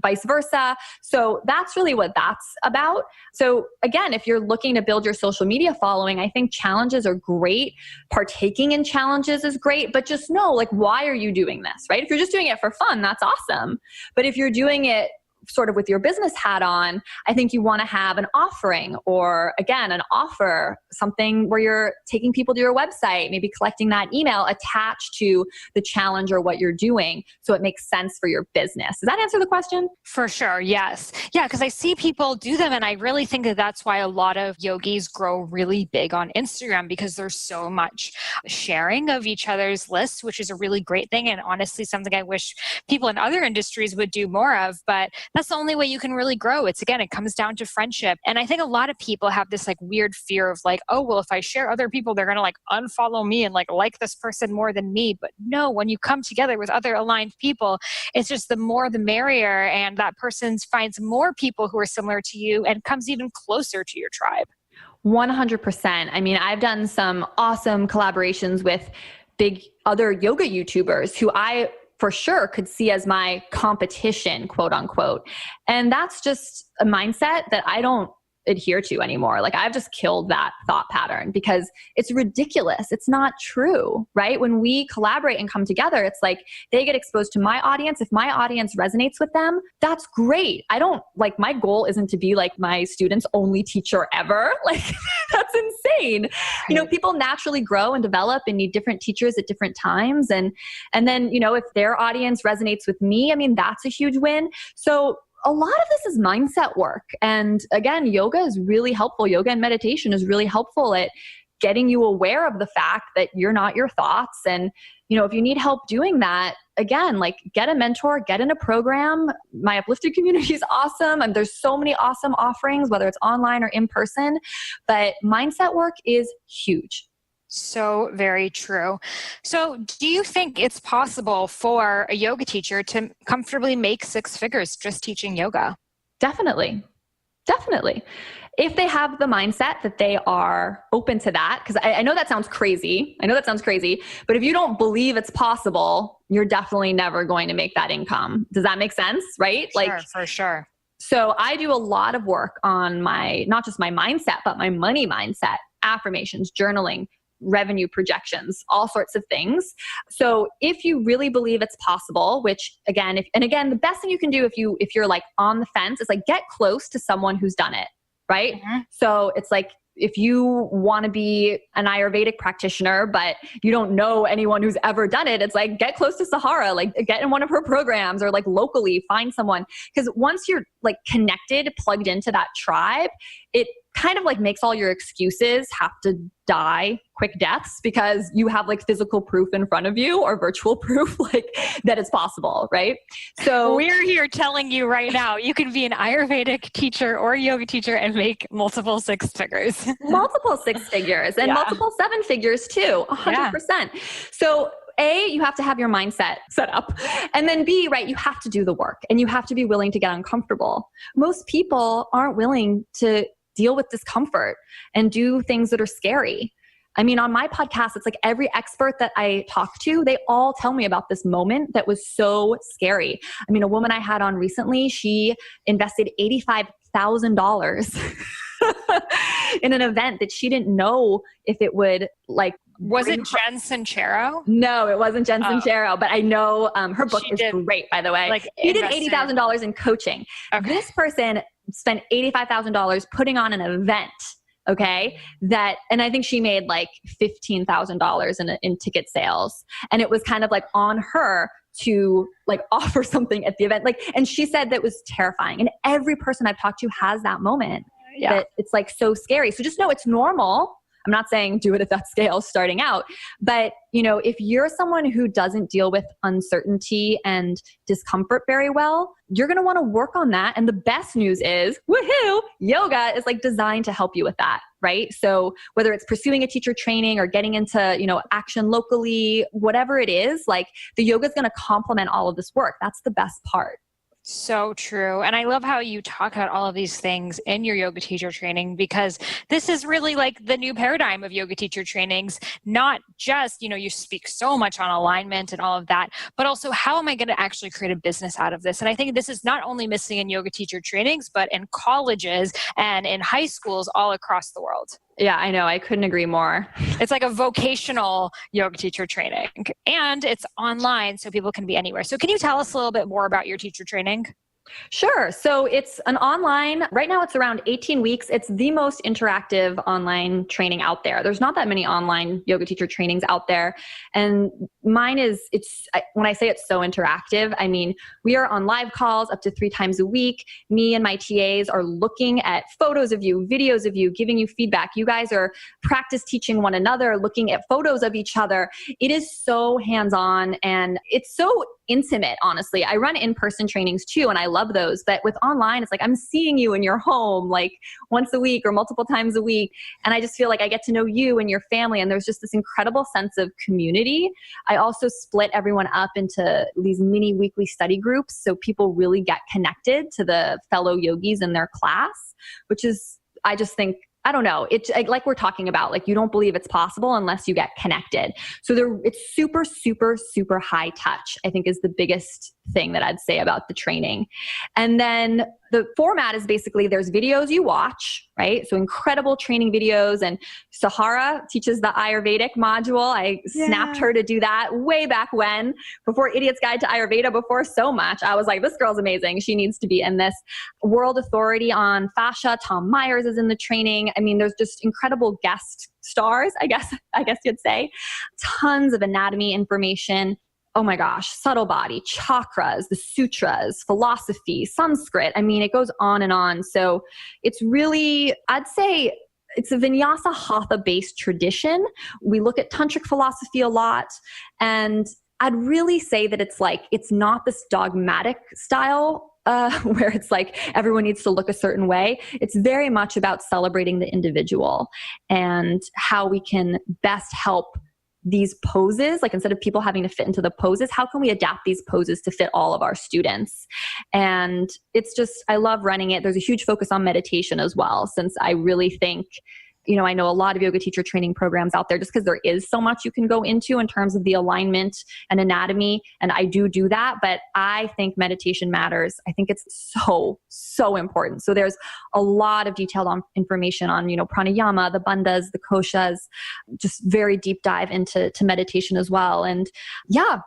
vice versa. So that's really what that's about. So again, if you're looking to build your social media following, I think challenges are great. Partaking in challenges is great, but just know, like, why are you doing this, right? If you're just doing it for fun, that's awesome. But if you're doing it sort of with your business hat on, I think you want to have an offering or again, an offer, something where you're taking people to your website, maybe collecting that email attached to the challenge or what you're doing. So it makes sense for your business. Does that answer the question? For sure. Yes. Yeah. Because I see people do them. And I really think that that's why a lot of yogis grow really big on Instagram, because there's so much sharing of each other's lists, which is a really great thing. And honestly, something I wish people in other industries would do more of. But that's the only way you can really grow. It comes down to friendship. And I think a lot of people have this like weird fear of like, oh, well, if I share other people, they're going to like unfollow me and like this person more than me. But no, when you come together with other aligned people, it's just the more the merrier. And that person finds more people who are similar to you and comes even closer to your tribe. 100%. I mean, I've done some awesome collaborations with big other yoga YouTubers who I for sure could see as my competition, quote unquote. And that's just a mindset that I don't adhere to anymore. Like I've just killed that thought pattern because it's ridiculous. It's not true, right? When we collaborate and come together, it's like they get exposed to my audience. If my audience resonates with them, that's great. My goal isn't to be like my students' only teacher ever. Like that's insane. Right. People naturally grow and develop and need different teachers at different times. And then, if their audience resonates with me, I mean, that's a huge win. So a lot of this is mindset work. And again, yoga is really helpful. Yoga and meditation is really helpful at getting you aware of the fact that you're not your thoughts. And, if you need help doing that, again, like get a mentor, get in a program. My Uplifted community is awesome. And there's so many awesome offerings, whether it's online or in person, but mindset work is huge. So very true. So do you think it's possible for a yoga teacher to comfortably make 6 figures just teaching yoga? Definitely. If they have the mindset that they are open to that, because I know that sounds crazy. But if you don't believe it's possible, you're definitely never going to make that income. Does that make sense? Right? Sure, for sure. So I do a lot of work on not just my mindset, but my money mindset, affirmations, journaling, revenue projections, all sorts of things. So if you really believe it's possible, which again, the best thing you can do if you're like on the fence is like get close to someone who's done it, right? Mm-hmm. So it's like, if you want to be an Ayurvedic practitioner, but you don't know anyone who's ever done it, it's like, get close to Sahara, like get in one of her programs, or like locally find someone. Because once you're like connected, plugged into that tribe, it kind of like makes all your excuses have to die quick deaths, because you have like physical proof in front of you, or virtual proof like that it's possible, right? So we're here telling you right now, you can be an Ayurvedic teacher or yoga teacher and make multiple 6 figures. Multiple 6 figures and multiple 7 figures too, 100%. Yeah. So A, you have to have your mindset set up. And then B, right, you have to do the work and you have to be willing to get uncomfortable. Most people aren't willing to deal with discomfort and do things that are scary. I mean, on my podcast, it's like every expert that I talk to, they all tell me about this moment that was so scary. I mean, a woman I had on recently, she invested $85,000 in an event that she didn't know if it would like... Was it Jen Sincero? No, it wasn't Jen Sincero, but I know her book is great, by the way. Like, she did $80,000 in coaching. Okay. This person spent $85,000 putting on an event, okay, and I think she made like $15,000 in ticket sales. And it was kind of like on her to like offer something at the event. Like, and she said that was terrifying. And every person I've talked to has that moment that it's like so scary. So just know it's normal. I'm not saying do it at that scale starting out, but if you're someone who doesn't deal with uncertainty and discomfort very well, you're going to want to work on that. And the best news is, woohoo, yoga is like designed to help you with that, right? So whether it's pursuing a teacher training or getting into, action locally, whatever it is, like the yoga is going to complement all of this work. That's the best part. So true. And I love how you talk about all of these things in your yoga teacher training, because this is really like the new paradigm of yoga teacher trainings. Not just, you speak so much on alignment and all of that, but also how am I going to actually create a business out of this? And I think this is not only missing in yoga teacher trainings, but in colleges and in high schools all across the world. Yeah, I know. I couldn't agree more. It's like a vocational yoga teacher training, and it's online so people can be anywhere. So can you tell us a little bit more about your teacher training? Sure. So it's an online, right now it's around 18 weeks. It's the most interactive online training out there. There's not that many online yoga teacher trainings out there. And mine when I say it's so interactive, I mean, we are on live calls up to 3 times a week. Me and my TAs are looking at photos of you, videos of you, giving you feedback. You guys are practice teaching one another, looking at photos of each other. It is so hands-on and it's so intimate, honestly. I run in-person trainings too, and I love those. But with online, it's like I'm seeing you in your home like once a week or multiple times a week. And I just feel like I get to know you and your family. And there's just this incredible sense of community. I also split everyone up into these mini weekly study groups, so people really get connected to the fellow yogis in their class, which is, I just think, I don't know. It's like we're talking about, like you don't believe it's possible unless you get connected. So it's super, super, super high touch, I think is the biggest thing that I'd say about the training. And then the format is basically there's videos you watch, right? So incredible training videos. And Sahara teaches the Ayurvedic module. I snapped her to do that way back when, before Idiot's Guide to Ayurveda, before so much. I was like, this girl's amazing. She needs to be in this. World authority on fascia, Tom Myers is in the training. I mean, there's just incredible guest stars, I guess you'd say. Tons of anatomy information. Oh my gosh, subtle body, chakras, the sutras, philosophy, Sanskrit. I mean, it goes on and on. So it's really, I'd say it's a vinyasa hatha based tradition. We look at tantric philosophy a lot, and I'd really say that it's not this dogmatic style where it's like everyone needs to look a certain way. It's very much about celebrating the individual and how we can best help these poses. Like, instead of people having to fit into the poses, how can we adapt these poses to fit all of our students? And it's just, I love running it. There's a huge focus on meditation as well, since I really think, I know a lot of yoga teacher training programs out there just because there is so much you can go into in terms of the alignment and anatomy. And I do that, but I think meditation matters. I think it's so, so important. So there's a lot of detailed information on, pranayama, the bandhas, the koshas, just very deep dive into meditation as well. And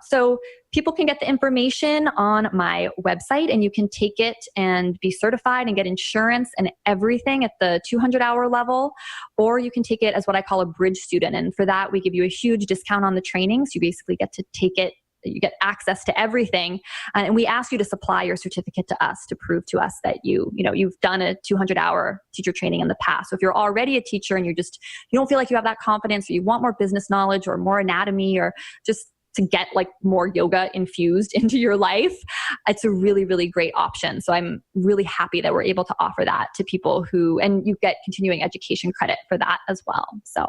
so people can get the information on my website, and you can take it and be certified and get insurance and everything at the 200-hour level, or you can take it as what I call a bridge student. And for that, we give you a huge discount on the trainings. You basically get to take it, you get access to everything. And we ask you to supply your certificate to us to prove to us that you've done a 200-hour teacher training in the past. So if you're already a teacher and you don't feel like you have that confidence, or you want more business knowledge or more anatomy, or just to get like more yoga infused into your life, it's a really, really great option. So I'm really happy that we're able to offer that to people and you get continuing education credit for that as well. So.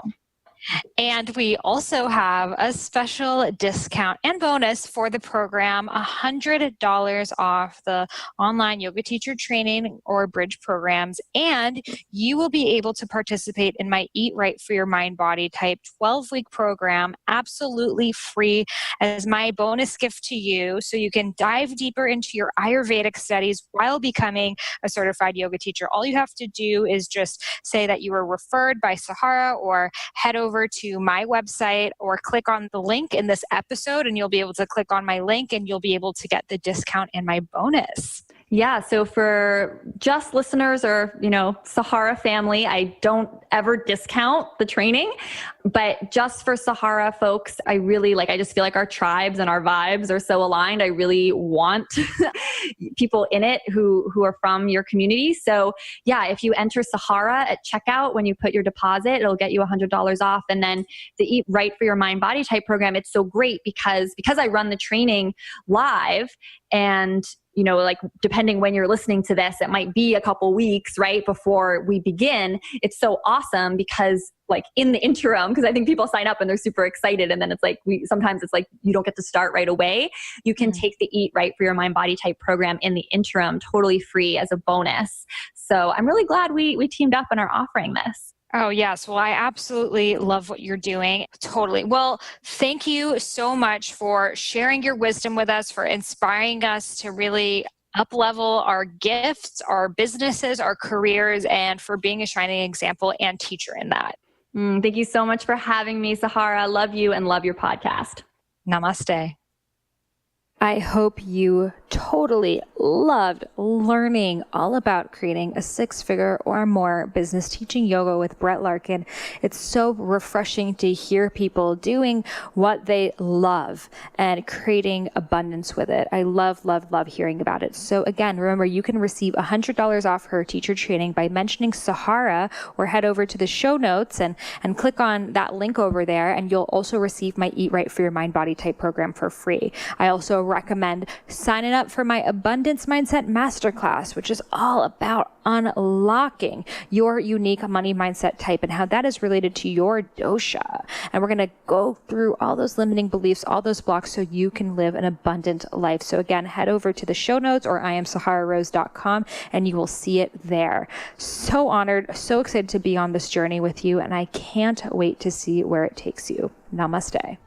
And we also have a special discount and bonus for the program, $100 off the online yoga teacher training or bridge programs. And you will be able to participate in my Eat Right for Your Mind Body Type 12-week program absolutely free as my bonus gift to you. So you can dive deeper into your Ayurvedic studies while becoming a certified yoga teacher. All you have to do is just say that you were referred by Sahara, or head over to my website or click on the link in this episode, and you'll be able to click on my link and you'll be able to get the discount and my bonus. Yeah. So for just listeners or, Sahara family, I don't ever discount the training, but just for Sahara folks, I just feel like our tribes and our vibes are so aligned. I really want people in it who are from your community. So if you enter Sahara at checkout, when you put your deposit, it'll get you $100 off. And then the Eat Right for Your Mind Body Type program, it's so great because I run the training live, and depending when you're listening to this, it might be a couple weeks, right, before we begin. It's so awesome because in the interim, because I think people sign up and they're super excited, and then it's sometimes it's you don't get to start right away. You can take the Eat Right for Your Mind Body Type program in the interim totally free as a bonus. So I'm really glad we teamed up and are offering this. Oh, yes. Well, I absolutely love what you're doing. Totally. Well, thank you so much for sharing your wisdom with us, for inspiring us to really up-level our gifts, our businesses, our careers, and for being a shining example and teacher in that. Thank you so much for having me, Sahara. Love you and love your podcast. Namaste. I hope you totally loved learning all about creating a 6-figure or more business teaching yoga with Brett Larkin. It's so refreshing to hear people doing what they love and creating abundance with it. I love, love, love hearing about it. So again, remember, you can receive $100 off her teacher training by mentioning Sahara, or head over to the show notes and click on that link over there, and you'll also receive my Eat Right for Your Mind Body Type program for free. I also recommend signing up for my Abundance Mindset Masterclass, which is all about unlocking your unique money mindset type and how that is related to your dosha. And we're going to go through all those limiting beliefs, all those blocks, so you can live an abundant life. So again, head over to the show notes or iamsahararose.com and you will see it there. So honored, so excited to be on this journey with you, and I can't wait to see where it takes you. Namaste.